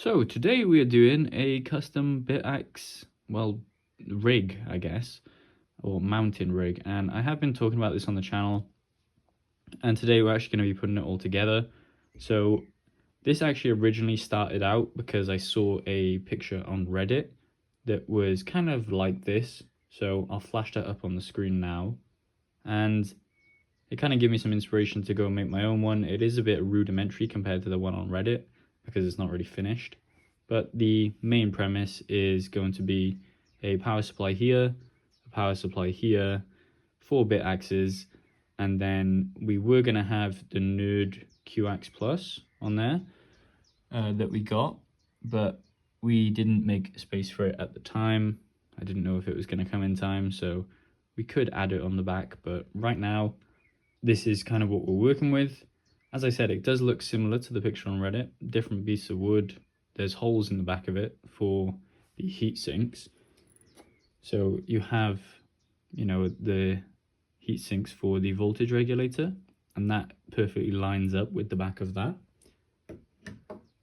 So today we are doing a custom BitAxe, rig, I guess, or mountain rig, and I have been talking about this on the channel, and today we're actually going to be putting it all together. So this actually originally started out because I saw a picture on Reddit that was kind of like this, so I'll flash that up on the screen now, and it kind of gave me some inspiration to go and make my own one. It is a bit rudimentary compared to the one on Reddit because it's not really finished. But the main premise is going to be a power supply here, a power supply here, 4 BitAxes, and then we were going to have the Nerd QX Plus on there that we got, but we didn't make space for it at the time. I didn't know if it was going to come in time, so we could add it on the back, but right now, this is kind of what we're working with. As I said, it does look similar to the picture on Reddit, different piece of wood. There's holes in the back of it for the heat sinks. So you have, the heat sinks for the voltage regulator, and that perfectly lines up with the back of that.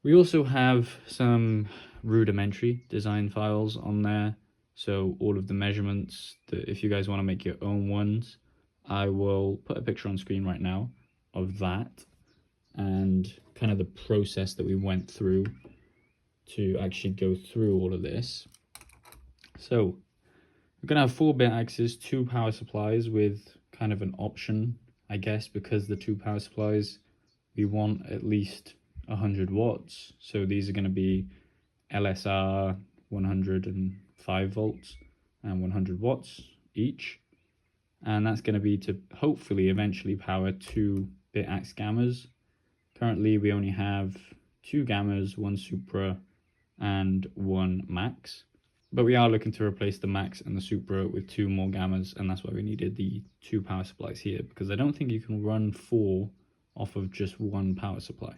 We also have some rudimentary design files on there. So all of the measurements, that if you guys want to make your own ones, I will put a picture on screen right now of that and kind of the process that we went through to actually go through all of this. So we're going to have 4 BitAxes, 2 power supplies with kind of an option, I guess, because the 2 power supplies, we want at least 100 watts. So these are going to be LSR 105 volts and 100 watts each. And that's going to be to hopefully eventually power 2 BitAxe gammas. Currently we only have 2 gammas, 1 supra and 1 max, but we are looking to replace the max and the supra with 2 more gammas, and that's why we needed the 2 power supplies here, because I don't think you can run 4 off of just 1 power supply.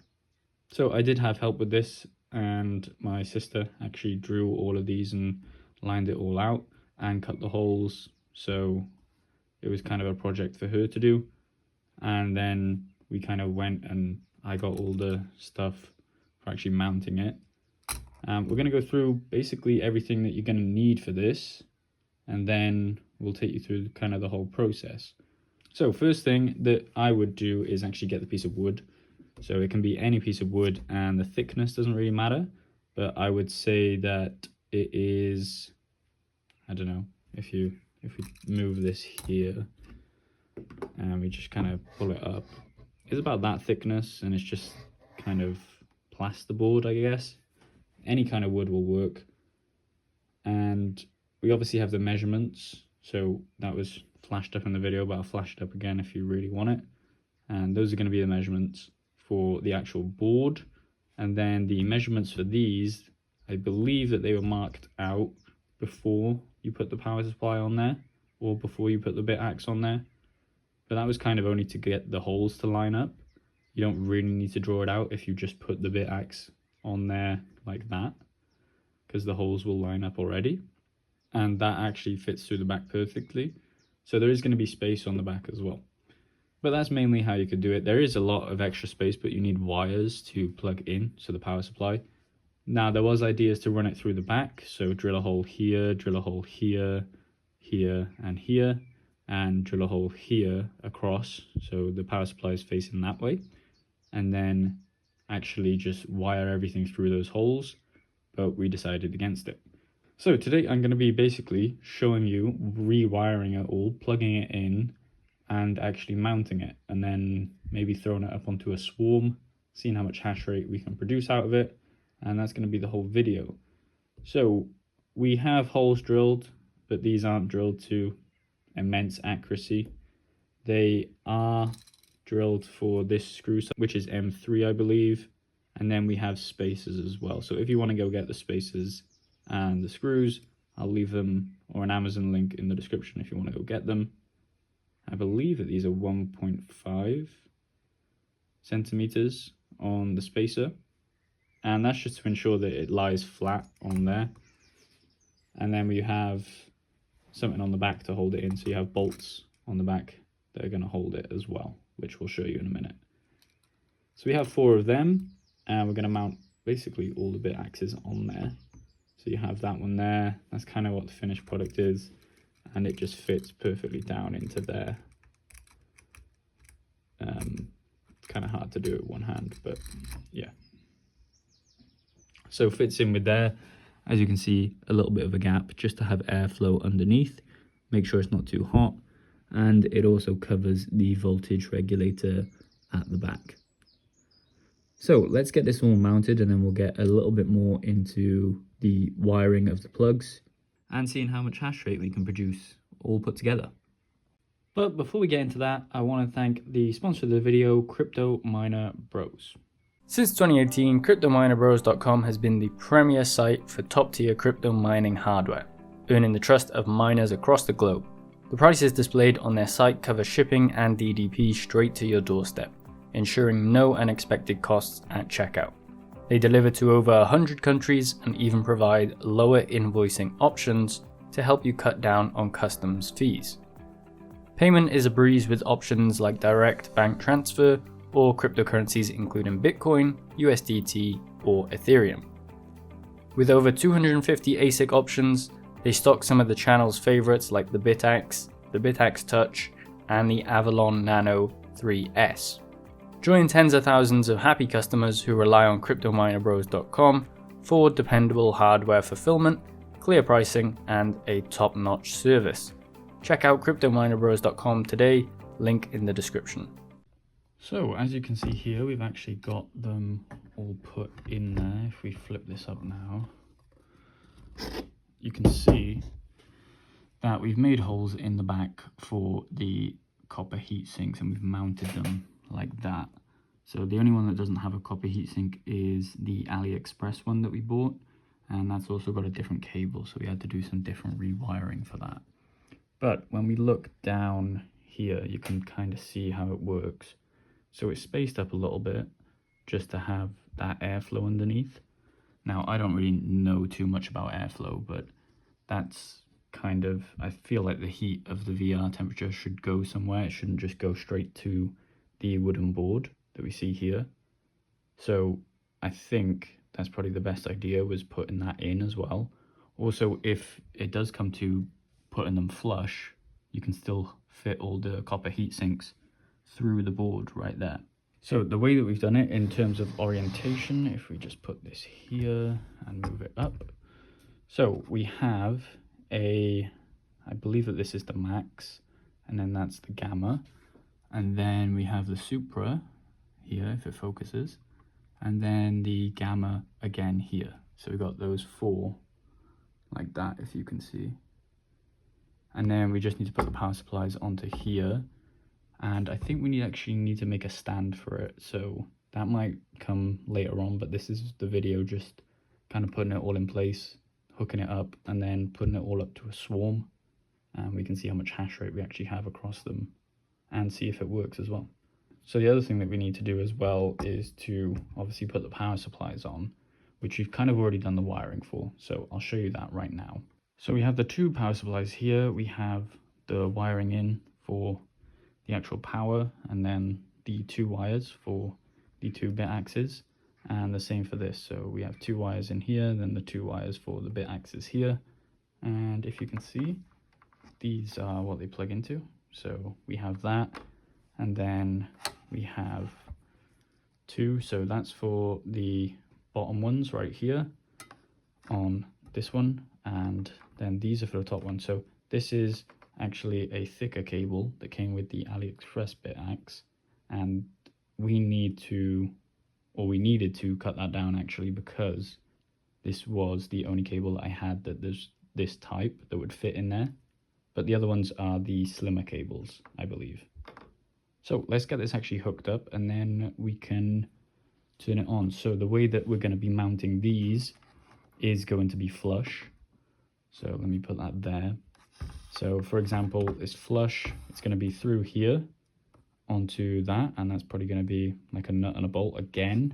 So I did have help with this, and my sister actually drew all of these and lined it all out and cut the holes, so it was kind of a project for her to do. And then we kind of went and I got all the stuff for actually mounting it. We're going to go through basically everything that you're going to need for this, and then we'll take you through kind of the whole process. So first thing that I would do is actually get the piece of wood. So it can be any piece of wood, and the thickness doesn't really matter, but I would say that it is, I don't know, if we move this here and we just kind of pull it up, it's about that thickness, and it's just kind of plasterboard, I guess. Any kind of wood will work. And we obviously have the measurements, so that was flashed up in the video, but I'll flash it up again if you really want it. And those are going to be the measurements for the actual board, and then the measurements for these, I believe that they were marked out before you put the power supply on there, or before you put the BitAxe on there, but that was kind of only to get the holes to line up. You don't really need to draw it out if you just put the BitAxe on there like that, because the holes will line up already, and that actually fits through the back perfectly. So there is going to be space on the back as well, but that's mainly how you could do it. There is a lot of extra space, but you need wires to plug in, so the power supply. Now there was ideas to run it through the back, so drill a hole here, drill a hole here, here and here, and drill a hole here across, so the power supply is facing that way, and then actually just wire everything through those holes, but we decided against it. So today I'm going to be basically showing you rewiring it all, plugging it in, and actually mounting it, and then maybe throwing it up onto a swarm, seeing how much hash rate we can produce out of it, and that's going to be the whole video. So we have holes drilled, but these aren't drilled to immense accuracy. They are drilled for this screw, which is M3, I believe, and then we have spacers as well. So if you want to go get the spacers and the screws, I'll leave them, or an Amazon link in the description if you want to go get them. I believe that these are 1.5 centimeters on the spacer, and that's just to ensure that it lies flat on there. And then we have something on the back to hold it in, so you have bolts on the back that are going to hold it as well, which we'll show you in a minute. So we have 4 of them, and we're going to mount basically all the BitAxes on there. So you have that one there, that's kind of what the finished product is, and it just fits perfectly down into there. Kind of hard to do it with one hand, but yeah. So fits in with there. As you can see, a little bit of a gap just to have airflow underneath, make sure it's not too hot, and it also covers the voltage regulator at the back. So let's get this all mounted, and then we'll get a little bit more into the wiring of the plugs and seeing how much hash rate we can produce all put together. But before we get into that, I want to thank the sponsor of the video, Crypto Miner Bros. Since 2018, cryptominerbros.com has been the premier site for top-tier crypto mining hardware, earning the trust of miners across the globe. The prices displayed on their site cover shipping and DDP straight to your doorstep, ensuring no unexpected costs at checkout. They deliver to over 100 countries and even provide lower invoicing options to help you cut down on customs fees. Payment is a breeze with options like direct bank transfer or cryptocurrencies including Bitcoin, USDT, or Ethereum. With over 250 ASIC options, they stock some of the channel's favorites like the BitAxe Touch, and the Avalon Nano 3S. Join tens of thousands of happy customers who rely on cryptominerbros.com for dependable hardware fulfillment, clear pricing, and a top-notch service. Check out cryptominerbros.com today, link in the description. So as you can see here, we've actually got them all put in there. If we flip this up now, you can see that we've made holes in the back for the copper heat sinks, and we've mounted them like that. So the only one that doesn't have a copper heatsink is the AliExpress one that we bought, and that's also got a different cable, so we had to do some different rewiring for that. But when we look down here, you can kind of see how it works. So it's spaced up a little bit just to have that airflow underneath. Now, I don't really know too much about airflow, but that's kind of, I feel like the heat of the VR temperature should go somewhere. It shouldn't just go straight to the wooden board that we see here. So I think that's probably the best idea, was putting that in as well. Also, if it does come to putting them flush, you can still fit all the copper heat sinks through the board right there. So the way that we've done it in terms of orientation, if we just put this here and move it up. So we have I believe that this is the max, and then that's the gamma. And then we have the supra here, if it focuses, and then the gamma again here. So we've got those four like that, if you can see. And then we just need to put the power supplies onto here. And I think we actually need to make a stand for it. So that might come later on, but this is the video just kind of putting it all in place, hooking it up, and then putting it all up to a swarm. And we can see how much hash rate we actually have across them and see if it works as well. So the other thing that we need to do as well is to obviously put the power supplies on, which we've kind of already done the wiring for. So I'll show you that right now. So we have the two power supplies here. We have the wiring in for the actual power, and then the two wires for the two BitAxes, and the same for this. So we have two wires in here, then the two wires for the BitAxes here. And if you can see, these are what they plug into. So we have that, and then we have two. So that's for the bottom ones right here on this one, and then these are for the top one. So this is actually a thicker cable that came with the AliExpress BitAxe, and we needed to cut that down actually, because this was the only cable that I had that there's this type that would fit in there, but the other ones are the slimmer cables, I believe. So let's get this actually hooked up, and then we can turn it on. So the way that we're going to be mounting these is going to be flush. So let me put that there. So for example, it's flush, it's going to be through here onto that, and that's probably going to be like a nut and a bolt again.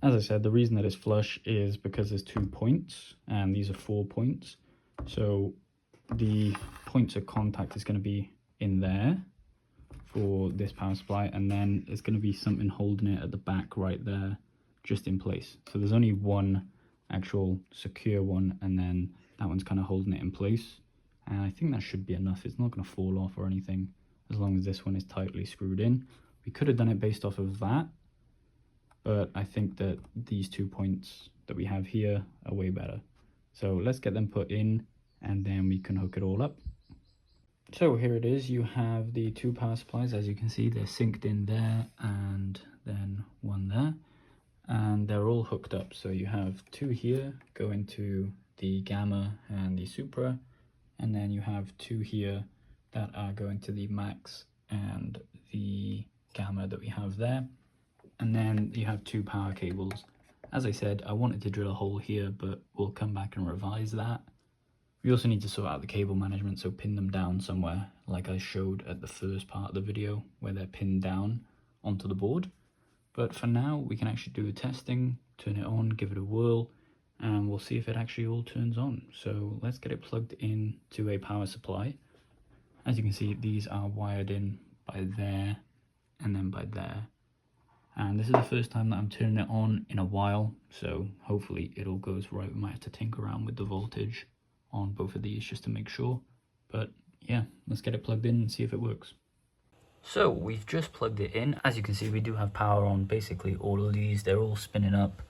As I said, the reason that it's flush is because there's 2 points, and these are 4 points. So the points of contact is going to be in there for this power supply, and then there's going to be something holding it at the back right there, just in place. So there's only one actual secure one, and then that one's kind of holding it in place. And I think that should be enough. It's not going to fall off or anything as long as this one is tightly screwed in. We could have done it based off of that, but I think that these 2 points that we have here are way better. So let's get them put in, and then we can hook it all up. So here it is. You have the 2 power supplies. As you can see, they're synced in there and then one there, and they're all hooked up. So you have 2 here going to the gamma and the supra, and then you have 2 here that are going to the max and the gamma that we have there. And then you have 2 power cables. As I said, I wanted to drill a hole here, but we'll come back and revise that. We also need to sort out the cable management, so pin them down somewhere, like I showed at the first part of the video, where they're pinned down onto the board. But for now, we can actually do the testing, turn it on, give it a whirl, and we'll see if it actually all turns on. So let's get it plugged in to a power supply. As you can see, these are wired in by there and then by there. And this is the first time that I'm turning it on in a while, so hopefully it all goes right. We might have to tinker around with the voltage on both of these just to make sure. But yeah, let's get it plugged in and see if it works. So we've just plugged it in. As you can see, we do have power on basically all of these. They're all spinning up.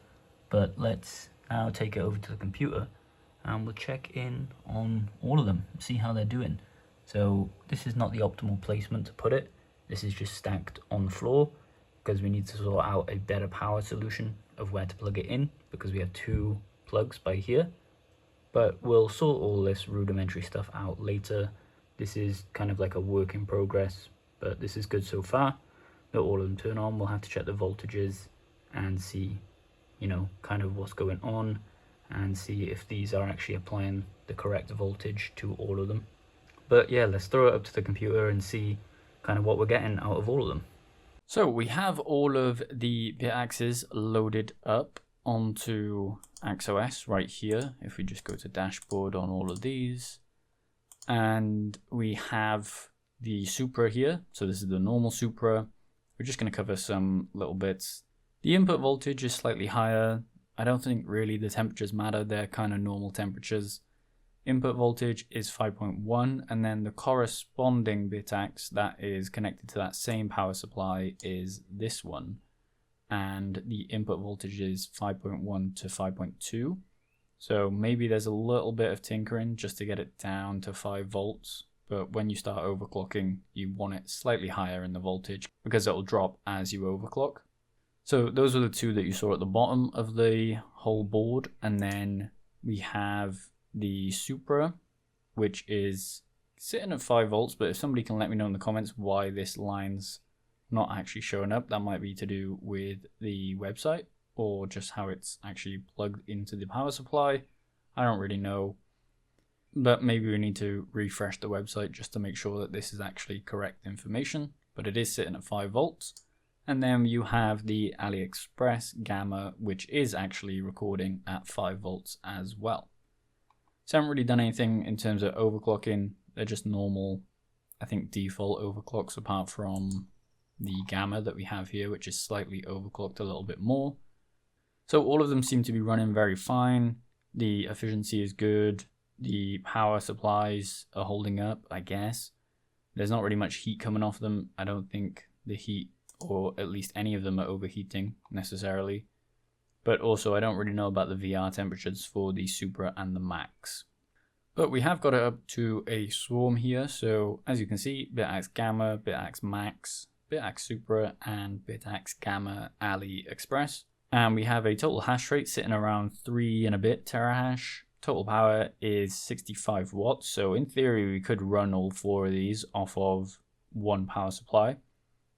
But let's now take it over to the computer and we'll check in on all of them, see how they're doing. So this is not the optimal placement to put it. This is just stacked on the floor because we need to sort out a better power solution of where to plug it in, because we have 2 plugs by here. But we'll sort all this rudimentary stuff out later. This is kind of like a work in progress, but this is good so far that all of them turn on. We'll have to check the voltages and see, you know, kind of what's going on, and see if these are actually applying the correct voltage to all of them. But yeah, let's throw it up to the computer and see kind of what we're getting out of all of them. So we have all of the BitAxes loaded up onto AxeOS right here. If we just go to dashboard on all of these, and we have the supra here. So this is the normal supra. We're just going to cover some little bits. The input voltage is slightly higher. I don't think really the temperatures matter. They're kind of normal temperatures. Input voltage is 5.1, and then the corresponding BitAxe that is connected to that same power supply is this one. And the input voltage is 5.1 to 5.2. So maybe there's a little bit of tinkering just to get it down to 5 volts. But when you start overclocking, you want it slightly higher in the voltage because it'll drop as you overclock. So those are the 2 that you saw at the bottom of the whole board. And then we have the supra, which is sitting at 5 volts. But if somebody can let me know in the comments why this line's not actually showing up, that might be to do with the website or just how it's actually plugged into the power supply. I don't really know, but maybe we need to refresh the website just to make sure that this is actually correct information. But it is sitting at 5 volts. And then you have the AliExpress gamma, which is actually recording at 5 volts as well. So I haven't really done anything in terms of overclocking. They're just normal, I think, default overclocks, apart from the gamma that we have here, which is slightly overclocked a little bit more. So all of them seem to be running very fine. The efficiency is good. The power supplies are holding up, I guess. There's not really much heat coming off them. I don't think the heat, or at least any of them, are overheating necessarily. But also I don't really know about the VR temperatures for the Supra and the Max. But we have got it up to a swarm here. So as you can see, BitAxe Gamma, BitAxe Max, BitAxe Supra, and BitAxe Gamma AliExpress. And we have a total hash rate sitting around 3 and a bit terahash. Total power is 65 watts. So in theory, we could run all 4 of these off of one power supply.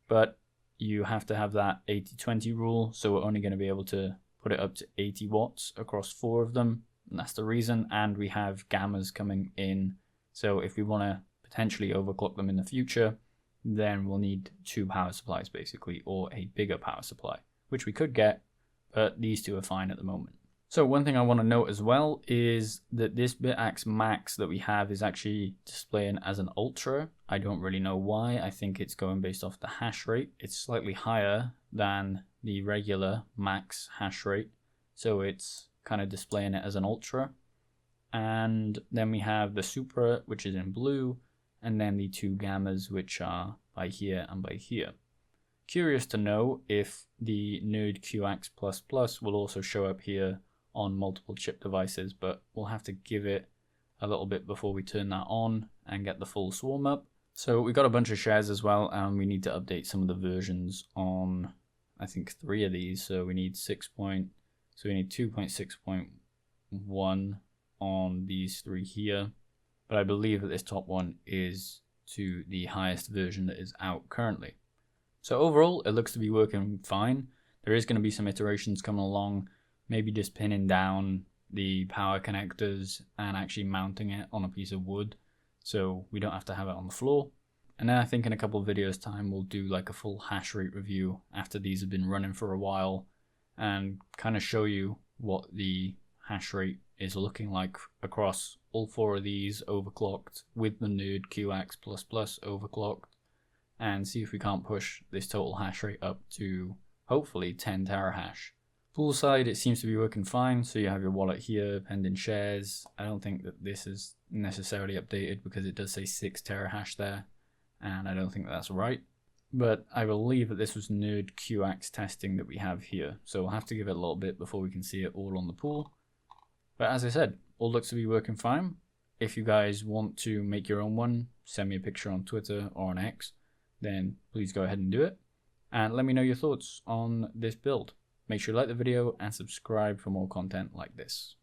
But you have to have that 80-20 rule. So we're only going to be able to put it up to 80 watts across 4 of them. And that's the reason. And we have gammas coming in. So if we want to potentially overclock them in the future, then we'll need 2 power supplies basically, or a bigger power supply, which we could get, but these 2 are fine at the moment. So one thing I want to note as well is that this BitAxe Max that we have is actually displaying as an Ultra. I don't really know why. I think it's going based off the hash rate. It's slightly higher than the regular Max hash rate. So it's kind of displaying it as an Ultra. And then we have the Supra, which is in blue, and then the two gammas, which are by here and by here. Curious to know if the Node QX++ will also show up here on multiple chip devices, but we'll have to give it a little bit before we turn that on and get the full swarm up. So we got a bunch of shares as well, and we need to update some of the versions on, I think, 3 of these. So we need 2.6.1 on these 3 here, but I believe that this top one is to the highest version that is out currently. So overall, it looks to be working fine. There is going to be some iterations coming along, maybe just pinning down the power connectors and actually mounting it on a piece of wood so we don't have to have it on the floor. And then I think in a couple of videos time we'll do like a full hash rate review after these have been running for a while and kind of show you what the hash rate is looking like across all 4 of these overclocked with the Node QX++ overclocked, and see if we can't push this total hash rate up to hopefully 10 terahash. Pool side, it seems to be working fine. So you have your wallet here, pending shares. I don't think that this is necessarily updated because it does say 6 terahash there, and I don't think that's right. But I believe that this was Node QX testing that we have here. So we'll have to give it a little bit before we can see it all on the pool. But as I said, all looks to be working fine. If you guys want to make your own one, send me a picture on Twitter or on X, then please go ahead and do it. And let me know your thoughts on this build. Make sure you like the video and subscribe for more content like this.